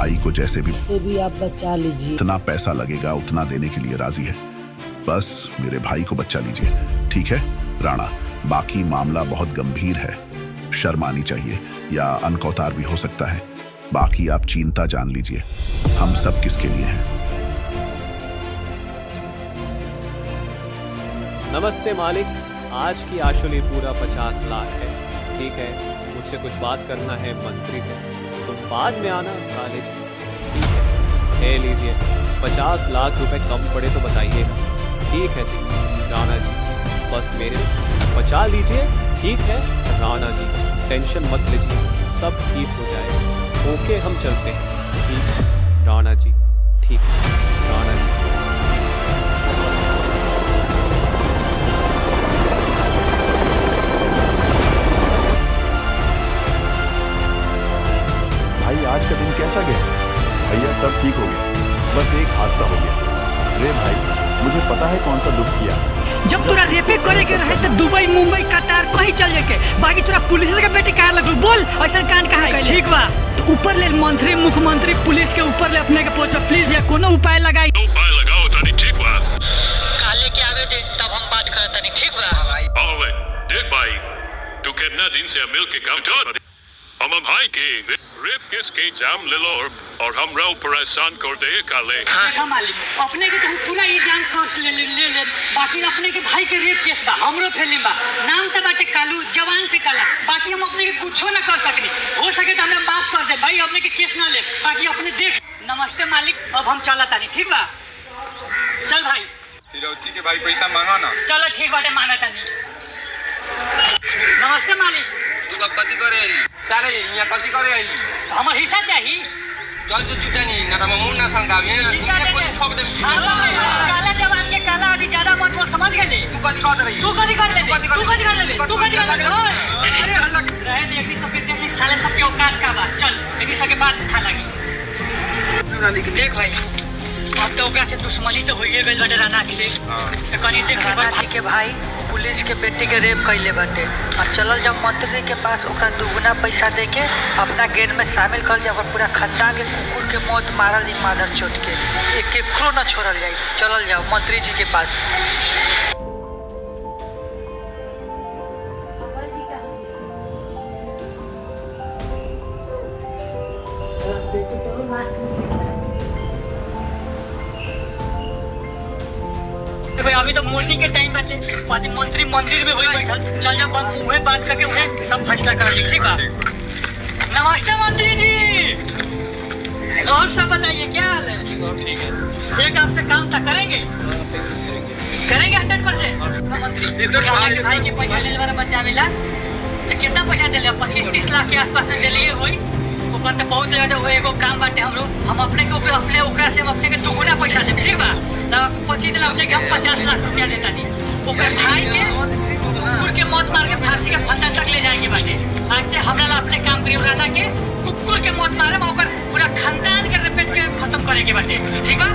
भाई को जैसे भी आप बचा लीजिए। इतना पैसा लगेगा उतना देने के लिए राजी है। बस मेरे भाई को बचा लीजिए, ठीक है राणा। बाकी मामला बहुत गंभीर है, शर्म आनी चाहिए या अनकौतार भी हो सकता है। बाकी आप चिंता जान लीजिए, हम सब किसके लिए हैं। नमस्ते मालिक, आज की आशुली पूरा 50 लाख है। ठीक है, मुझसे कुछ बात करना है मंत्री से, तो बाद में आना कॉलेज। ठीक है, ले लीजिए। 50 लाख रुपए कम पड़े तो बताइएगा। ठीक है जी राणा जी, बस मेरे बचा लीजिए। ठीक है राणा जी, टेंशन मत लीजिए, सब ठीक हो जाएगा। ओके, हम चलते हैं। ठीक है राणा जी, ठीक है राणा जी। भाई आज का दिन कैसा गया? भैया सब ठीक हो गया, बस एक हादसा हो गया। रे भाई, मुझे पता है कौन सा दुख किया। जब तोरा रेपे करे के रहे तो दुबई मुंबई कतार कहीं चल जाके, बाकी तोरा पुलिस के बेटे कार लगल। बोल ऐसा कांड कहा है? ठीक बा, तो ऊपर ले मंत्री मुख्यमंत्री पुलिस के ऊपर ले अपने के पहुंच। प्लीज ये कोनो उपाय लगाई। उपाय लगाओ तनी, ठीक बा? काले के आवे दे तब हम बात करत तनी, ठीक बा? ओए देख भाई, तू कितना दिन से मिल के काम कर हम भाई के रेप केस के जाम ले लो और हमरा परेशान कर दे काले। देखा मालिक, अपने के तो पूरा ये जान कोर्स ले बाकी अपने के भाई के रेप केस बा, हमरो फैलिंग बा। नाम तो बाटे कालू, जवान से काला। बाकी हम अपने के कुछो ना कर सकनी। हो सके तो हमरा माफ कर दे भाई, अपने के केस ना ले। बाकी अपने देख। नमस्ते मालिक, अब हम चला तानी, ठीक बा? चल भाई। फिरौती के भाई पैसा मांगा ना। चलो ठीक बाटे, मांगा तानी। नमस्ते मालिक। तू कथी करे आई? सारे यहाँ कथी करे आई? हमर हिस्सा चाहिए। चल तो जुटा नहीं ना, हम मुंह ना संगावे ना। हिस्सा दे दे। ठोक दे। काला जवान के काला आदि ज्यादा मत बोल, समझ गए? तू कथी कर रही? तू कथी कर ले? तू कथी कर ले? तू कथी कर ले? रहे दे एकनी सब के देख, साले सब के औकात का बा। चल एकनी सब के बात खा लगी। देख भाई, अब तो ओकरा से दुश्मनी तो होइए गइल बाटे राना से। तो कनी देख राना के भाई पुलिस के बेटी के रेप कइले बाटे, और चलल जब मंत्री के पास ओकरा दुगुना पैसा दे के अपना गैंग में शामिल कर जाओ। पूरा खानदान के कुकुर के मौत मारल जी, मादर चोट के एक केकरो न छोड़ल जाए। चलल जाओ मंत्री जी के पास। भाई अभी तो मोदी के टाइम बाटे, मंत्री मंदिर में वही बैठल। चल जब हम उहे बात करके उहे सब फैसला कर ली, ठीक बा? नमस्ते मंत्री जी, और सब बताइए क्या हाल है? सब ठीक है। एक आपसे काम था, करेंगे? करेंगे 100%। मंत्री भाई के पैसा ले वाला बचावेला तो कितना पैसा दे? 25-30 लाख के आसपास में दिलिए होई। ऊपर तो बहुत ज्यादा वो एगो काम बाटे हमरो, हम अपने के ऊपर अपने ओकरा से हम अपने के दुगुना पैसा देब, ठीक बा? तब 25 लाख के हम 50 लाख रुपया देता नहीं। ओकरा खाई के कुकुर के मौत मार के फांसी के फंदा तक ले जाएंगे बाटे। आज से हमरा ला अपने काम करियो राना के कुकुर के मौत मारे में ओकर पूरा खानदान के रिपीट के खत्म करेंगे बाटे, ठीक बा?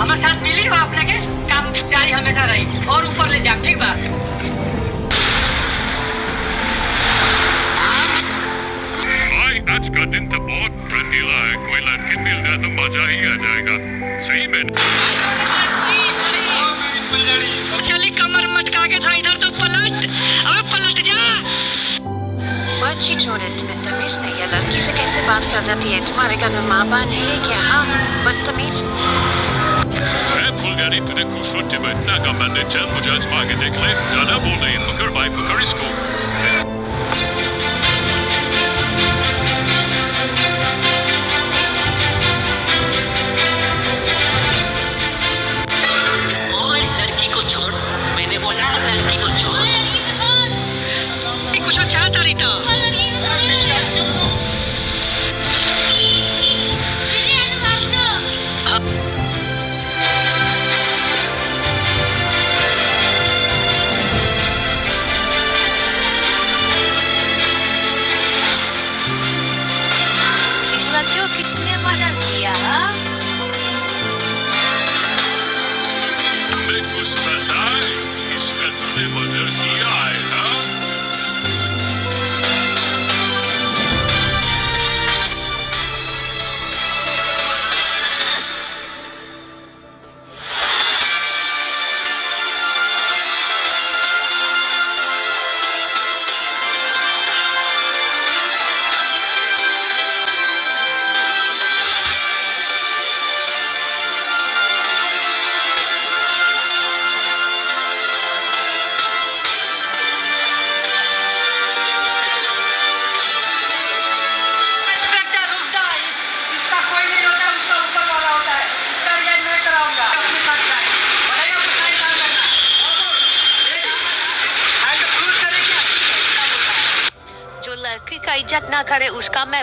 हमारे साथ मिली और अपने के काम जारी हमेशा रही और ऊपर ले जाए, ठीक बा? आज का दिन तो बहुत रंगीला है, कोई लड़की मिल जाए तो मजा ही आ जाएगा। सही में चली कमर मटका के थोड़ा इधर तो पलट, अबे पलट जा। बच्ची छोड़े, तुम्हें तमीज नहीं है? लड़की से कैसे बात कर जाती है? तुम्हारे घर में माँ बाप नहीं है क्या? हाँ बदतमीज। फुलगाड़ी तूने खूबसूरती में इतना का मैंने चल मुझे आजमा के देख ले। जाना बोल रही फकर भाई, फकर इसको। किसने मदद किया? हमें कुछ पता है, इसमें तूने मदद किया है ना? इज्जत ना करे उसका मैं